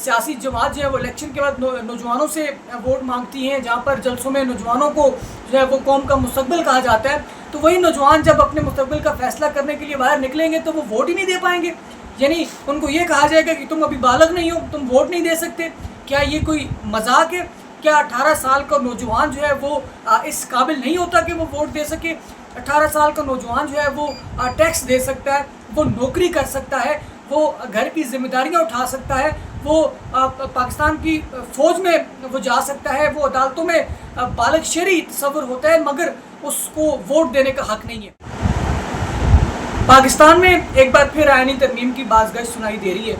सियासी जमात जो है वो इलेक्शन के बाद नौजवानों से वोट मांगती हैं, जहाँ पर जलसों में नौजवानों को जो है वो कौम का मुस्तकबिल कहा जाता है, तो वही नौजवान जब अपने मुस्तकबिल का फ़ैसला करने के लिए बाहर निकलेंगे तो वो वोट ही नहीं दे पाएंगे। यानी उनको ये कहा जाएगा कि तुम अभी बालग नहीं हो, तुम वोट नहीं दे सकते। क्या ये कोई मजाक है? क्या 18 साल का नौजवान जो है वो इस काबिल नहीं होता कि वो वोट दे सके? 18 साल का नौजवान जो है वो टैक्स दे सकता है, वो नौकरी कर सकता है, वो घर की जिम्मेदारियां उठा सकता है, वो पाकिस्तान की फ़ौज में वो जा सकता है, वो अदालतों में बालग शरई तसव्वुर होता है, मगर उसको वोट देने का हक़ नहीं है। पाकिस्तान में एक बार फिर आईनी तरमीम की बाज़गश्त सुनाई दे रही है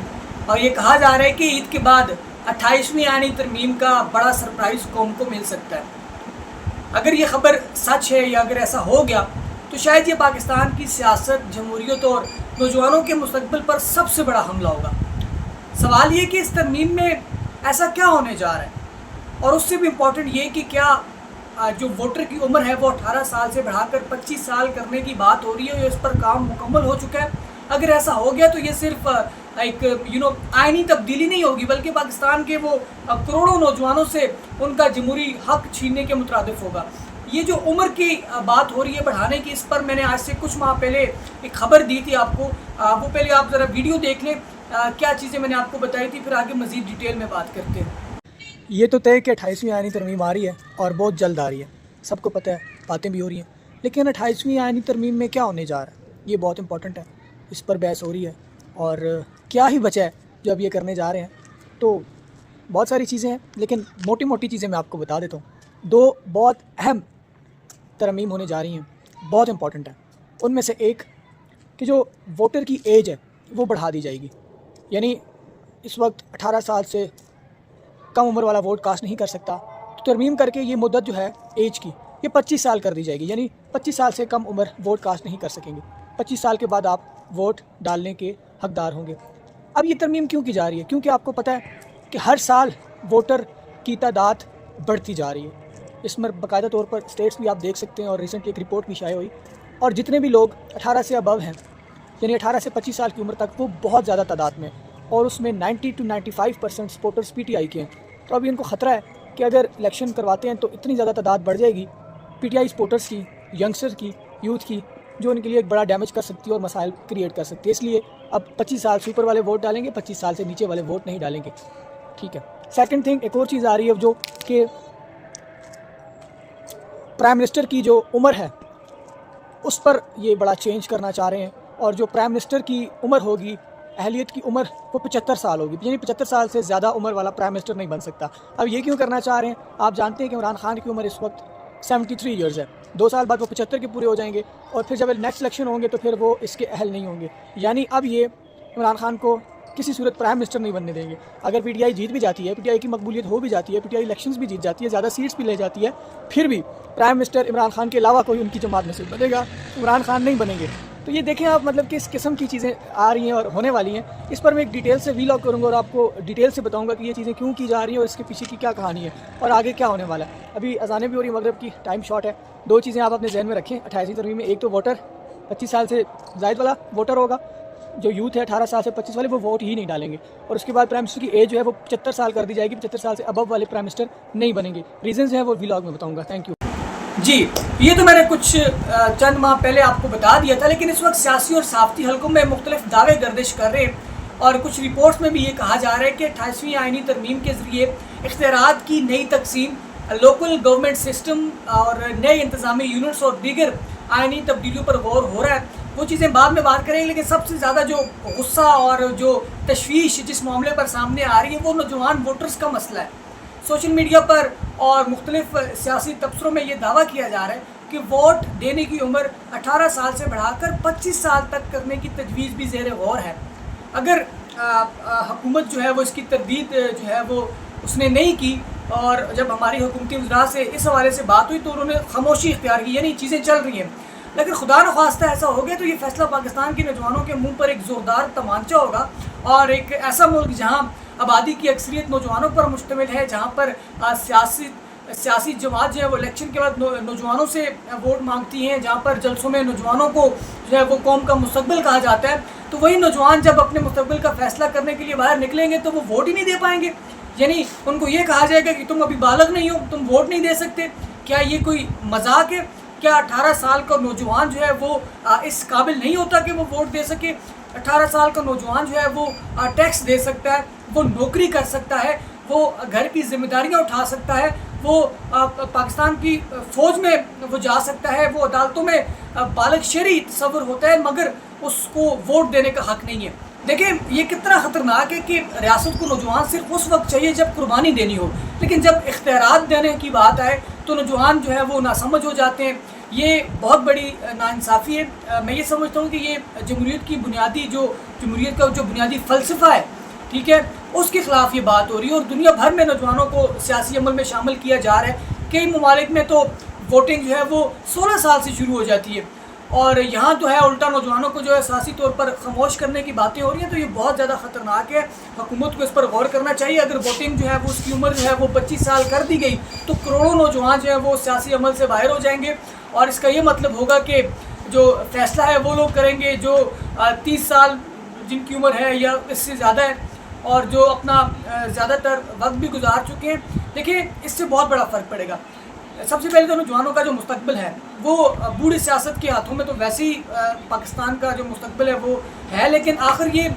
और ये कहा जा रहा है कि ईद के बाद 28वीं आईनी तरमीम का बड़ा सरप्राइज़ कौम को मिल सकता है। अगर ये ख़बर सच है या अगर ऐसा हो गया तो शायद ये पाकिस्तान की सियासत, जमहूरियत और नौजवानों के मुस्तकबिल पर सबसे बड़ा हमला होगा। सवाल ये कि इस तरमीम में ऐसा क्या होने जा रहा है, और उससे भी इम्पॉर्टेंट ये कि क्या जो वोटर की उम्र है वो 18 साल से बढ़ाकर 25 साल करने की बात हो रही है, या इस पर काम मुकम्मल हो चुका है। अगर ऐसा हो गया तो ये सिर्फ एक आइनी तब्दीली नहीं होगी, बल्कि पाकिस्तान के वो करोड़ों नौजवानों से उनका जमहूरी हक़ छीनने के मुतरादिफ होगा। ये जो उम्र की बात हो रही है बढ़ाने की, इस पर मैंने आज से कुछ माह पहले एक ख़बर दी थी आपको, वो पहले आप ज़रा वीडियो देख लें। क्या चीज़ें मैंने आपको बताई थी, फिर आगे मज़ीद डिटेल में बात करते हैं। ये तो तय कि 28वीं आईनी तरमीम आ रही है और बहुत जल्द आ रही है, सबको पता है, बातें भी हो रही हैं। लेकिन 28वीं आईनी तरमीम में क्या होने जा रहा है, ये बहुत इंपॉर्टेंट है, इस पर बहस हो रही है। और क्या ही बचा है जो अब ये करने जा रहे हैं, तो बहुत सारी चीज़ें हैं, लेकिन मोटी मोटी चीज़ें मैं आपको बता देता हूँ। दो बहुत अहम तरमीम होने जा रही हैं, बहुत इंपॉर्टेंट है। उनमें से एक कि जो वोटर की एज है वो बढ़ा दी जाएगी, यानी इस वक्त 18 साल से कम उम्र वाला वोट कास्ट नहीं कर सकता, तो तरमीम करके ये मुद्दत जो है एज की ये 25 साल कर दी जाएगी, यानी 25 साल से कम उम्र वोट कास्ट नहीं कर सकेंगे। 25 साल के बाद आप वोट डालने के हकदार होंगे। अब ये तरमीम क्यों की जा रही है? क्योंकि आपको पता है कि हर साल वोटर की तादाद बढ़ती जा रही है। इसमें बाकायदा तौर पर स्टेट्स भी आप देख सकते हैं, और रिसेंटली एक रिपोर्ट भी शाये हुई, और जितने भी लोग 18 से अबव हैं, यानी 18 से 25 साल की उम्र तक, वो बहुत ज़्यादा तादाद में, और उसमें 90 से 95% सपोर्टर्स PTI के हैं। तो अभी इनको ख़तरा है कि अगर इलेक्शन करवाते हैं तो इतनी ज़्यादा तादाद बढ़ जाएगी PTI सपोर्टर्स की, यंगस्टर की, यूथ की, जो उनके लिए एक बड़ा डैमेज कर सकती है और मसाइल क्रिएट कर सकती है। इसलिए अब 25 साल से ऊपर वाले वोट डालेंगे, 25 साल से नीचे वाले वोट नहीं डालेंगे। ठीक है। सेकंड थिंग, एक और चीज़ आ रही है जो कि प्राइम मिनिस्टर की जो उम्र है उस पर ये बड़ा चेंज करना चाह रहे हैं, और जो प्राइम मिनिस्टर की उम्र होगी, अहलियत की उम्र, वो 75 साल होगी, यानी 75 साल से ज़्यादा उम्र वाला प्राइम मिनिस्टर नहीं बन सकता। अब ये क्यों करना चाह रहे हैं? आप जानते हैं कि इमरान खान की उम्र इस वक्त 73 ईयर्स है, 2 साल बाद वो 75 के पूरे हो जाएंगे, और फिर जब नेक्स्ट इलेक्शन होंगे तो फिर वो इसके अहल नहीं होंगे। यानी अब ये इमरान खान को किसी सूरत प्राइम मिनिस्टर नहीं बनने देंगे। अगर PTI जीत भी जाती है, PTI की मकबूलियत हो भी जाती है, PTI इलेक्शंस भी जीत जाती है, ज़्यादा सीट्स भी ले जाती है, फिर भी प्राइम मिनिस्टर इमरान खान के अलावा कोई उनकी जमात में से बनेगा, इमरान खान नहीं बनेंगे। तो ये देखें आप, मतलब कि इस किस्म की चीज़ें आ रही हैं और होने वाली हैं। इस पर मैं एक डिटेल से वीलॉग करूँगा और आपको डिटेल से बताऊँगा कि ये चीज़ें क्यों की जा रही हैं और इसके पीछे की क्या कहानी है और आगे क्या होने वाला है। अभी अज़ानें भी हो रही हैं मगरिब की, टाइम शॉर्ट है। 2 चीज़ें आप अपने जहन में रखें 28वीं तरमीम में। एक तो वोटर 25 साल से ज़ायद वाला वोटर होगा, जो यूथ है 18 साल से 25 वाले, वो वोट ही नहीं डालेंगे। और उसके बाद प्राइम मिनिस्टर की एज जो है वो 75 साल कर दी जाएगी, 75 साल से अबव वाले प्राइम मिनिस्टर नहीं बनेंगे। रीजंस हैं वो व्लॉग में बताऊंगा। थैंक यू जी। ये तो मैंने कुछ चंद माह पहले आपको बता दिया था, लेकिन इस वक्त सियासी और सहाफ़ती हलकों में मुख्तलिफ दावे गर्दिश कर रहे हैं, और कुछ रिपोर्ट्स में भी ये कहा जा रहा है कि 28वीं आइनी तरमीम के ज़रिए इख्तियारात की नई तकसीम, लोकल गवर्नमेंट सिस्टम और नए इंतज़ामी यूनिट्स और दीगर आइनी तब्दीलियों पर गौर हो रहा है। वो चीज़ें बाद में बात करेंगे, लेकिन सबसे ज़्यादा जो गुस्सा और जो तशवीश जिस मामले पर सामने आ रही है वो नौजवान वोटर्स का मसला है। सोशल मीडिया पर और मुख्तलिफ सियासी तबसरों में ये दावा किया जा रहा है कि वोट देने की उम्र 18 साल से बढ़ाकर 25 साल तक करने की तजवीज़ भी ज़ेर गौर है। अगर हुकूमत जो है वो इसकी तरदीद जो है वो उसने नहीं की, और जब हमारी हुकूमती वज़रा से इस हवाले से बात हुई तो उन्होंने खामोशी इख्तियार की, यानी चीज़ें चल रही हैं। लेकिन खुदा न ख्वास्ता ऐसा हो गया तो ये फैसला पाकिस्तान के नौजवानों के मुंह पर एक ज़ोरदार तमांचा होगा, और एक ऐसा मुल्क जहाँ आबादी की अक्सरियत नौजवानों पर मुश्तमिल है, जहाँ पर सियासी सियासी जमात जो है वो इलेक्शन के बाद नौजवानों से वोट मांगती हैं, जहाँ पर जलसों में नौजवानों को जो है वो कौम का मुस्तकबिल कहा जाता है, तो वही नौजवान जब अपने मुस्तकबिल का फ़ैसला करने के लिए बाहर निकलेंगे तो वो वोट ही नहीं दे पाएंगे। यानी उनको ये कहा जाएगा कि तुम अभी बालग नहीं हो, तुम वोट नहीं दे सकते। क्या ये कोई मजाक है? क्या 18 साल का नौजवान जो है वो इस काबिल नहीं होता कि वो वोट दे सके? 18 साल का नौजवान जो है वो टैक्स दे सकता है, वो नौकरी कर सकता है, वो घर की जिम्मेदारियां उठा सकता है, वो पाकिस्तान की फ़ौज में वो जा सकता है, वो अदालतों में बालग शरई तस्वुर होता है, मगर उसको वोट देने का हक़ नहीं है। देखिए ये कितना ख़तरनाक है कि रियासत को नौजवान सिर्फ उस वक्त चाहिए जब कुर्बानी देनी हो, लेकिन जब इख्तियारात देने की बात आए तो नौजवान जो है वो नासमझ हो जाते हैं। ये बहुत बड़ी नाइंसाफ़ी है। मैं ये समझता हूँ कि ये जमहूरियत की बुनियादी जमहूरियत का जो बुनियादी फ़लसफ़ा है, ठीक है, उसके ख़िलाफ़ ये बात हो रही है और दुनिया भर में नौजवानों को सियासी अमल में शामिल किया जा रहा है। कई ममालिक में तो वोटिंग जो है वो 16 साल से शुरू हो जाती है और यहाँ तो है उल्टा नौजवानों को जो है सियासी तौर पर खामोश करने की बातें हो रही हैं। तो ये बहुत ज़्यादा ख़तरनाक है, हुकूमत को इस पर गौर करना चाहिए। अगर वोटिंग जो है वो उसकी उम्र जो है वो 25 साल कर दी गई तो करोड़ों नौजवान जो है वो सियासी अमल से बाहर हो जाएंगे और इसका ये मतलब होगा कि जो फ़ैसला है वो लोग करेंगे जो 30 साल जिनकी उम्र है या इससे ज़्यादा है और जो अपना ज़्यादातर वक्त भी गुजार चुके हैं। देखिए इससे बहुत बड़ा फ़र्क पड़ेगा। सबसे पहले तो नौजवानों का जो मुस्तकबिल है वो बूढ़ी सियासत के हाथों में तो वैसे ही पाकिस्तान का जो मुस्तकबिल है वो है, लेकिन आखिर ये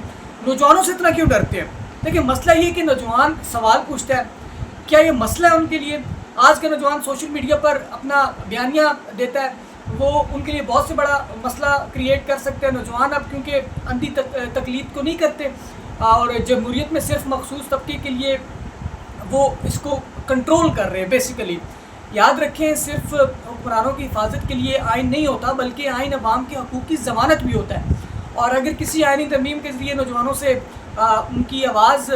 नौजवानों से इतना क्यों डरते हैं? देखिए मसला ये कि नौजवान सवाल पूछता है, क्या ये मसला है उनके लिए? आज का नौजवान सोशल मीडिया पर अपना बयानिया देता है, वो उनके लिए बहुत से बड़ा मसला क्रिएट कर सकते हैं। नौजवान अब क्योंकि अंधी तकलीद को नहीं करते और जमहूरियत में सिर्फ मखसूस तबके के लिए वो इसको कंट्रोल कर रहे हैं। बेसिकली याद रखें, सिर्फ हुक्मरानों की हिफाजत के लिए आइन नहीं होता बल्कि आइन अवाम के हकूक़ की ज़मानत भी होता है। और अगर किसी आइनी तरमीम के ज़रिए नौजवानों से उनकी आवाज़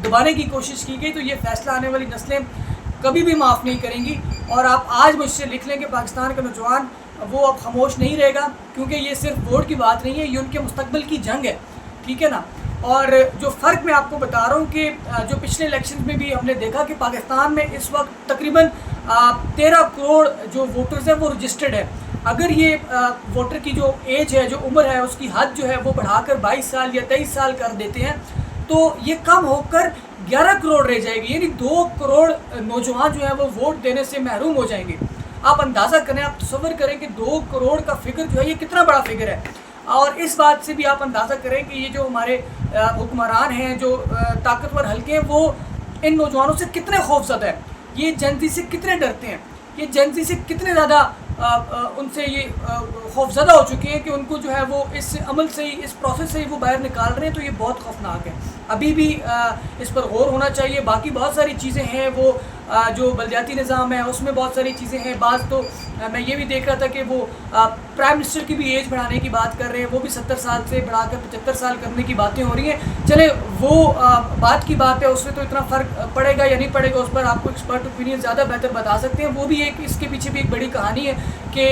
दबाने की कोशिश की गई तो ये फ़ैसला आने वाली नस्लें कभी भी माफ़ नहीं करेंगी। और आप आज मुझसे लिख लें कि पाकिस्तान का नौजवान वो अब खामोश नहीं रहेगा, क्योंकि ये सिर्फ वोट की बात नहीं है, ये उनके मुस्तकबिल की जंग है, ठीक है ना। और जो फ़र्क मैं आपको बता रहा हूँ कि जो पिछले इलेक्शन में भी हमने देखा कि पाकिस्तान में इस वक्त तकरीबन 13 करोड़ जो वोटर्स हैं वो रजिस्टर्ड है। अगर ये वोटर की जो एज है, जो उम्र है, उसकी हद जो है वो बढ़ाकर 22 साल या 23 साल कर देते हैं तो ये कम होकर 11 करोड़ रह जाएगी, यानी 2 करोड़ नौजवान जो है वो वोट देने से महरूम हो जाएंगे। आप अंदाज़ा करें, आप तसव्वुर करें कि 2 करोड़ का फिगर जो है ये कितना बड़ा फिगर है। और इस बात से भी आप अंदाज़ा करें कि ये जो हमारे हुक्मरान हैं, जो ताकतवर हल्के हैं, वो इन नौजवानों से कितने खौफज़दा हैं, ये जनती से कितने डरते हैं, ये जनती से कितने ज़्यादा उनसे ये खौफज़दा हो चुके हैं कि उनको जो है वो इस अमल से ही, इस प्रोसेस से ही वो बाहर निकाल रहे हैं। तो ये बहुत खौफनाक है। अभी भी इस पर गौर होना चाहिए। बाकी बहुत सारी चीज़ें हैं, वो जो बलदियाती निज़ाम है उसमें बहुत सारी चीज़ें हैं। बाज़ तो मैं ये भी देख रहा था कि वो प्राइम मिनिस्टर की भी एज बढ़ाने की बात कर रहे हैं, वो भी 70 साल से बढ़ाकर 75 साल करने की बातें हो रही हैं। चले वो बात की बात है, उसमें तो इतना फ़र्क पड़ेगा या नहीं पड़ेगा उस पर आपको एक्सपर्ट ओपिनियन ज़्यादा बेहतर बता सकते हैं। वो भी एक, इसके पीछे भी एक बड़ी कहानी है कि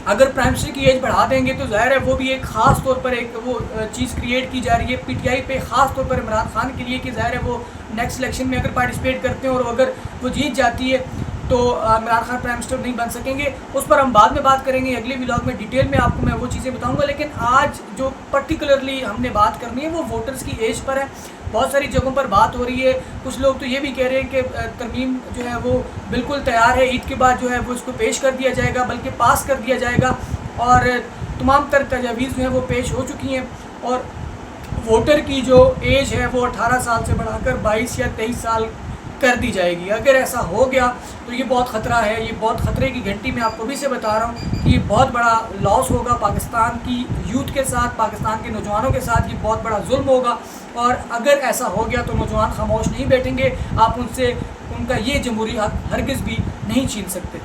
अगर प्राइम मिनिस्टर की एज बढ़ा देंगे तो ज़ाहिर है वो भी एक ख़ास तौर पर एक वो चीज़ क्रिएट की जा रही है PTI पे, ख़ास तौर पर इमरान खान के लिए कि ज़ाहिर है वो नेक्स्ट इलेक्शन में अगर पार्टिसिपेट करते हैं और अगर वो जीत जाती है तो इमरान खान प्राइम मिनिस्टर नहीं बन सकेंगे। उस पर हम बाद में बात करेंगे, अगले व्लॉग में डिटेल में आपको मैं वो चीज़ें बताऊंगा। लेकिन आज जो पर्टिकुलरली हमने बात करनी है वो वोटर्स की एज पर है। बहुत सारी जगहों पर बात हो रही है, कुछ लोग तो ये भी कह रहे हैं कि तरमीम जो है वो बिल्कुल तैयार है, ईद के बाद जो है वो इसको पेश कर दिया जाएगा, बल्कि पास कर दिया जाएगा। और तमाम तर तजावीज़ जो है वो पेश हो चुकी हैं और वोटर की जो एज है वो 18 साल से बढ़ाकर 22 या 23 साल कर दी जाएगी। अगर ऐसा हो गया तो ये बहुत ख़तरा है, ये बहुत ख़तरे की घंटी मैं आपको भी से बता रहा हूँ कि ये बहुत बड़ा लॉस होगा पाकिस्तान की यूथ के साथ, पाकिस्तान के नौजवानों के साथ। ये बहुत बड़ा जुल्म होगा और अगर ऐसा हो गया तो नौजवान खामोश नहीं बैठेंगे। आप उनसे उनका ये जमहूरी हक हरगिज़ भी नहीं छीन सकते।